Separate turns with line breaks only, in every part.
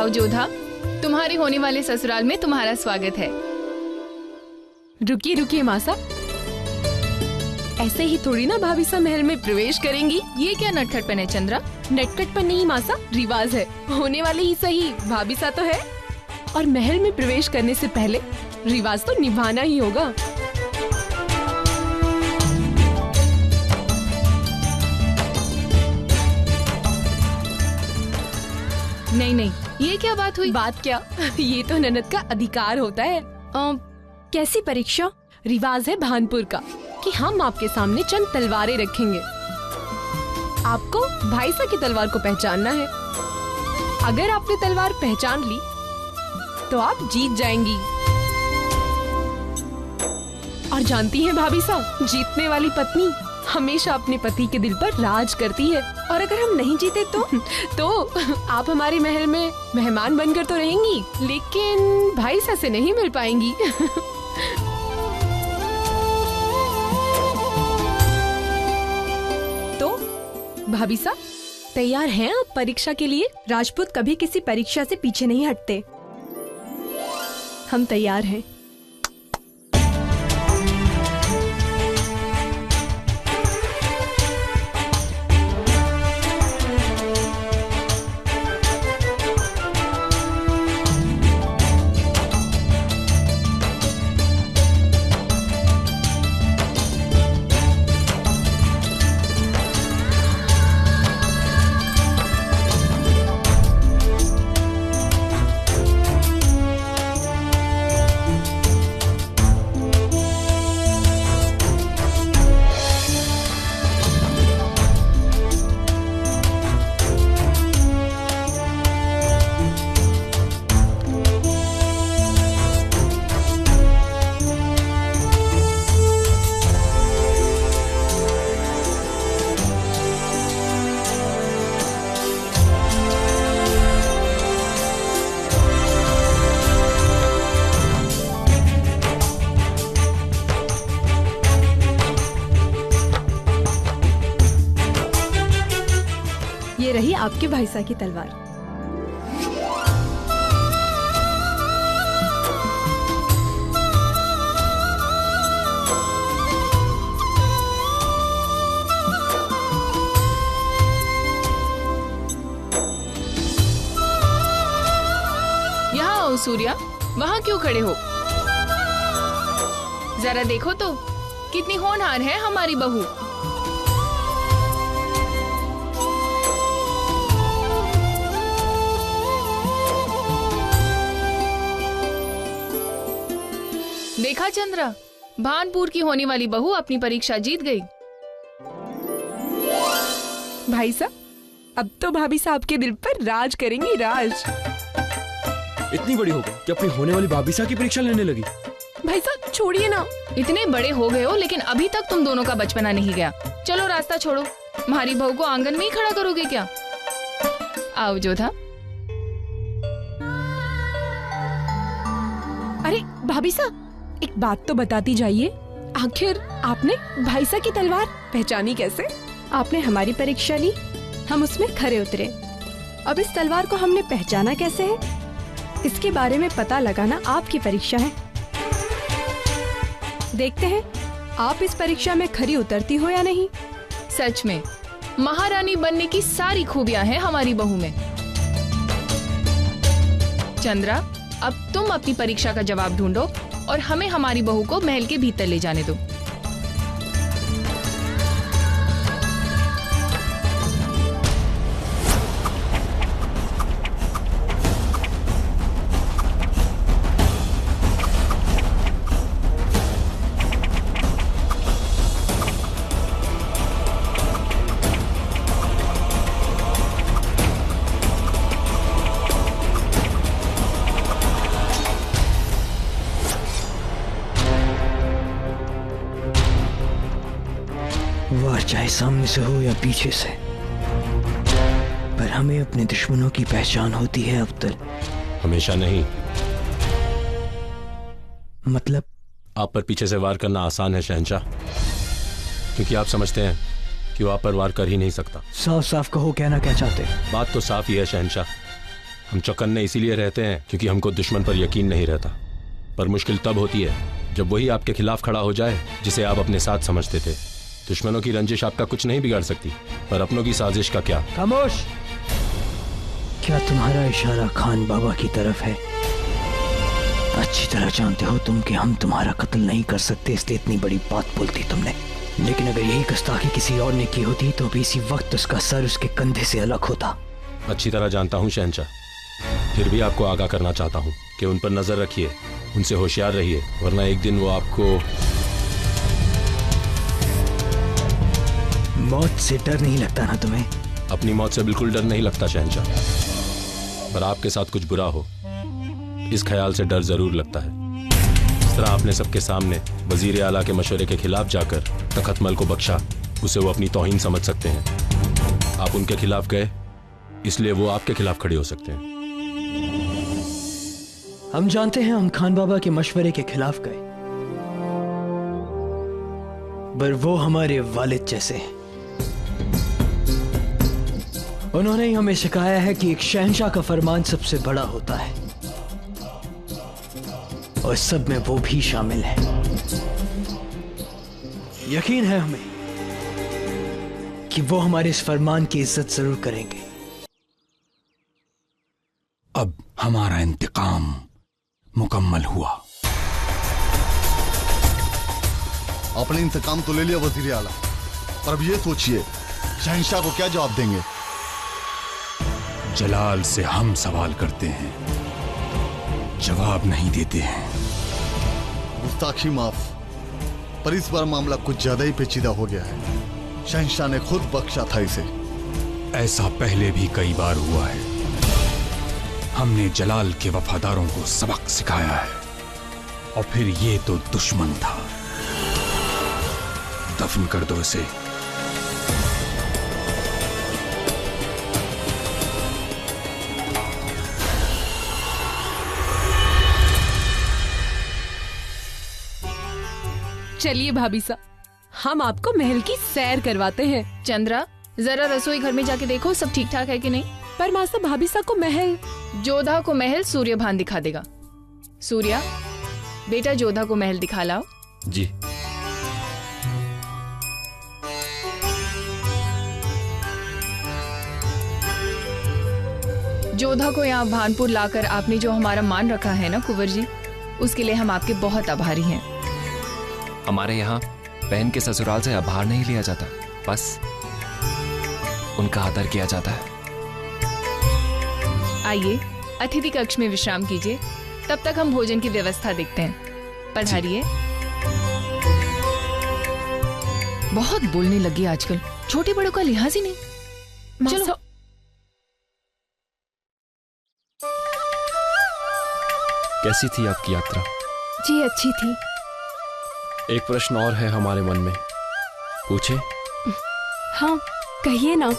आओ जोधा, तुम्हारे होने वाले ससुराल में तुम्हारा स्वागत है।
रुकिए रुकिए मासा, ऐसे ही थोड़ी ना भाभी सा महल में प्रवेश करेंगी।
ये क्या नटखटपन है चंद्रा?
नटखटपन नहीं मासा, रिवाज है। होने वाले ही सही, भाभी सा तो है। और महल में प्रवेश करने से पहले रिवाज तो निभाना ही होगा।
नहीं नहीं, ये क्या बात हुई?
बात क्या, ये तो ननद का अधिकार होता है। कैसी परीक्षा? रिवाज है भानपुर का कि हम आपके सामने चंद तलवारें रखेंगे। आपको भाई सा की तलवार को पहचानना है। अगर आपने तलवार पहचान ली तो आप जीत जाएंगी। और जानती हैं भाभी सा, जीतने वाली पत्नी हमेशा अपने पति के दिल पर राज करती है। और अगर हम नहीं जीते तो आप हमारे महल में मेहमान बनकर तो रहेंगी, लेकिन भाई सा से नहीं मिल पाएंगी। तो भाभी सा तैयार हैं आप परीक्षा के लिए?
राजपूत कभी किसी परीक्षा से पीछे नहीं हटते। हम तैयार हैं। ये रही आपके भाई सा की तलवार।
यहाँ आओ सूर्या, वहाँ क्यों खड़े हो? जरा देखो तो कितनी होनहार है हमारी बहू। देखा चंद्रा, भानपुर की होने वाली बहू अपनी परीक्षा जीत गई।
भाई साहब, अब तो भाभी साहब के दिल पर राज करेंगी, राज।
इतनी बड़ी हो गई कि अपनी होने वाली भाभी साहब की परीक्षा लेने लगी।
भाई साहब छोड़िए ना।
इतने बड़े हो गए हो लेकिन अभी तक तुम दोनों का बचपना नहीं गया। चलो रास्ता छोड़ो, हमारी बहू को आंगन में ही खड़ा करोगे क्या? आओ जोधा।
अरे भाभी साहब, एक बात तो बताती जाइए, आखिर आपने भाई साहब की तलवार पहचानी कैसे?
आपने हमारी परीक्षा ली, हम उसमें खरे उतरे। अब इस तलवार को हमने पहचाना कैसे है, इसके बारे में पता लगाना आपकी परीक्षा है। देखते हैं आप इस परीक्षा में खरी उतरती हो या नहीं।
सच में महारानी बनने की सारी खूबियां हैं हमारी बहू में। चंद्रा, अब तुम अपनी परीक्षा का जवाब ढूंढो और हमें हमारी बहू को महल के भीतर ले जाने दो।
वार चाहे सामने से हो या पीछे से, पर हमें अपने दुश्मनों की पहचान होती है अफ्तर।
हमेशा नहीं।
मतलब?
आप पर पीछे से वार करना आसान है शहंशाह, क्योंकि आप समझते हैं कि वो आप पर वार कर ही नहीं सकता।
साफ साफ कहो, कहना क्या चाहते?
बात तो साफ ही है शहंशाह, हम चौकन्ने इसीलिए रहते हैं क्योंकि हमको दुश्मन पर यकीन नहीं रहता। पर मुश्किल तब होती है जब वही आपके खिलाफ खड़ा हो जाए जिसे आप अपने साथ समझते थे। दुश्मनों की रंजिश आपका कुछ नहीं बिगाड़ सकती, पर अपनों की साजिश का क्या।
खामोश। क्या तुम्हारा इशारा खान बाबा की तरफ है? अच्छी तरह जानते हो तुम कि हम तुम्हारा कत्ल नहीं कर सकते, इसलिए इतनी बड़ी बात बोलती तुमने। लेकिन अगर यही गुस्ताखी किसी और ने की होती तो भी इसी वक्त उसका सर उसके कंधे से अलग होता।
अच्छी तरह जानता हूँ शहंशाह, फिर भी आपको आगाह करना चाहता हूँ कि उन पर नजर रखिए, उनसे होशियार रहिए, वरना एक दिन वो आपको।
मौत से डर नहीं लगता ना तुम्हें?
अपनी मौत से बिल्कुल डर नहीं लगता शहंशाह, पर आपके साथ कुछ बुरा हो इस ख्याल से डर जरूर लगता है। इस तरह आपने सबके सामने वजीर आला के मशवरे के खिलाफ जाकर तखतमल को बख्शा, उसे वो अपनी तौहीन समझ सकते हैं। आप उनके खिलाफ गए इसलिए वो आपके खिलाफ खड़े हो सकते हैं।
हम जानते हैं हम खान बाबा के मशवरे के खिलाफ गए, पर वो हमारे वालिद जैसे हैं। उन्होंने ही हमें सिखाया है कि एक शहंशाह का फरमान सबसे बड़ा होता है, और सब में वो भी शामिल है। यकीन है हमें कि वो हमारे इस फरमान की इज्जत जरूर करेंगे।
अब हमारा इंतकाम मुकम्मल हुआ।
आपने इंतकाम तो ले लिया वजीर आला, पर अब ये सोचिए शहंशाह को क्या जवाब देंगे।
जलाल से हम सवाल करते हैं, जवाब नहीं देते हैं।
गुस्ताखी माफ, पर इस बार मामला कुछ ज्यादा ही पेचीदा हो गया है। शहंशाह ने खुद बख्शा था इसे।
ऐसा पहले भी कई बार हुआ है। हमने जलाल के वफादारों को सबक सिखाया है, और फिर ये तो दुश्मन था। दफन कर दो इसे।
चलिए भाभी साहब, हम आपको महल की सैर करवाते हैं।
चंद्रा, जरा रसोई घर में जाके देखो सब ठीक ठाक है कि नहीं।
पर मासा भाभी साहब को महल।
जोधा को महल सूर्यभान दिखा देगा। सूर्या, बेटा जोधा को महल दिखा लाओ।
जी।
जोधा को यहाँ भानपुर लाकर आपने जो हमारा मान रखा है ना कुंवर जी, उसके लिए हम आपके बहुत आभारी हैं।
हमारे यहाँ बहन के ससुराल से आभार नहीं लिया जाता, बस उनका आदर किया जाता है।
आइए अतिथि कक्ष में विश्राम कीजिए, तब तक हम भोजन की व्यवस्था देखते हैं। पधारिए। बहुत बोलने लगी आजकल, छोटे बड़ों का लिहाज ही नहीं। चलो।
कैसी थी आपकी यात्रा?
जी अच्छी थी।
एक प्रश्न और है हमारे मन में, पूछे?
हाँ कहिए ना।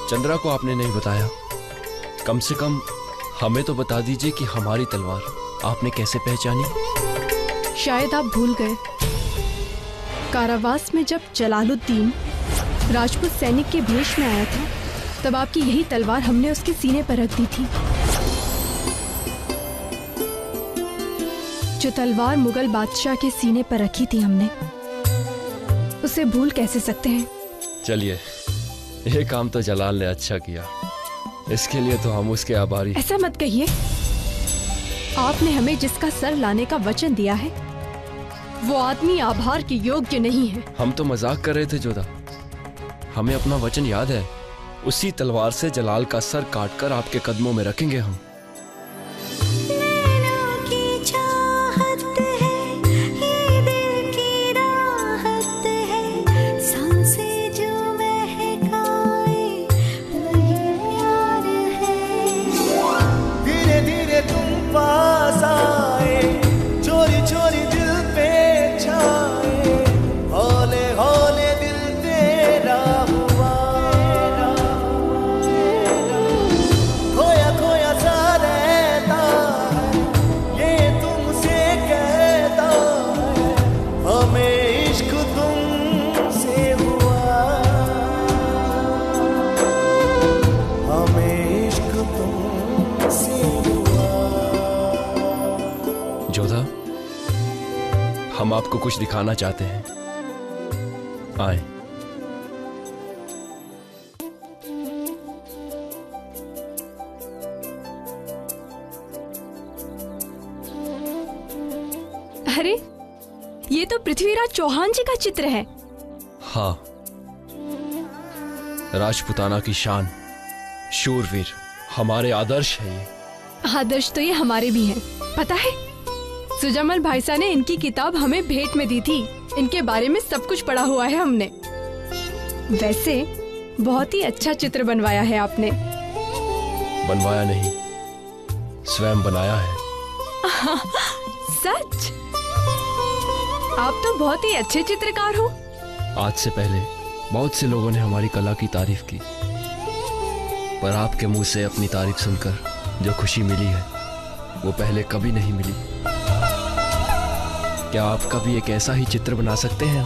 चंद्रा को आपने नहीं बताया, कम से कम हमें तो बता दीजिए कि हमारी तलवार आपने कैसे पहचानी?
शायद आप भूल गए, कारावास में जब जलालुद्दीन राजपूत सैनिक के भेष में आया था, तब आपकी यही तलवार हमने उसके सीने पर रख दी थी। जो तलवार मुगल बादशाह के सीने पर रखी थी हमने, उसे भूल कैसे सकते हैं।
चलिए, ये काम तो जलाल ने अच्छा किया, इसके लिए तो हम उसके आभारी।
ऐसा मत कहिए, आपने हमें जिसका सर लाने का वचन दिया है वो आदमी आभार के योग्य नहीं है।
हम तो मजाक कर रहे थे जोधा, हमें अपना वचन याद है। उसी तलवार से जलाल का सर काटकर आपके कदमों में रखेंगे हम।
खोया खोया सा
हम आपको कुछ दिखाना चाहते हैं। आए।
अरे, ये तो पृथ्वीराज चौहान जी का चित्र है।
हाँ, राजपुताना की शान, शूरवीर, हमारे आदर्श है ये।
आदर्श तो ये हमारे भी हैं। पता है, सुजामल भाई साहब ने इनकी किताब हमें भेंट में दी थी। इनके बारे में सब कुछ पढ़ा हुआ है हमने। वैसे बहुत ही अच्छा चित्र बनवाया है आपने।
बनवाया नहीं, स्वयं बनाया है।
सच? आप तो बहुत ही अच्छे चित्रकार हो।
आज से पहले बहुत से लोगों ने हमारी कला की तारीफ की, पर आपके मुंह से अपनी तारीफ सुनकर जो खुशी मिली है वो पहले कभी नहीं मिली। क्या आप कभी एक ऐसा ही चित्र बना सकते हैं?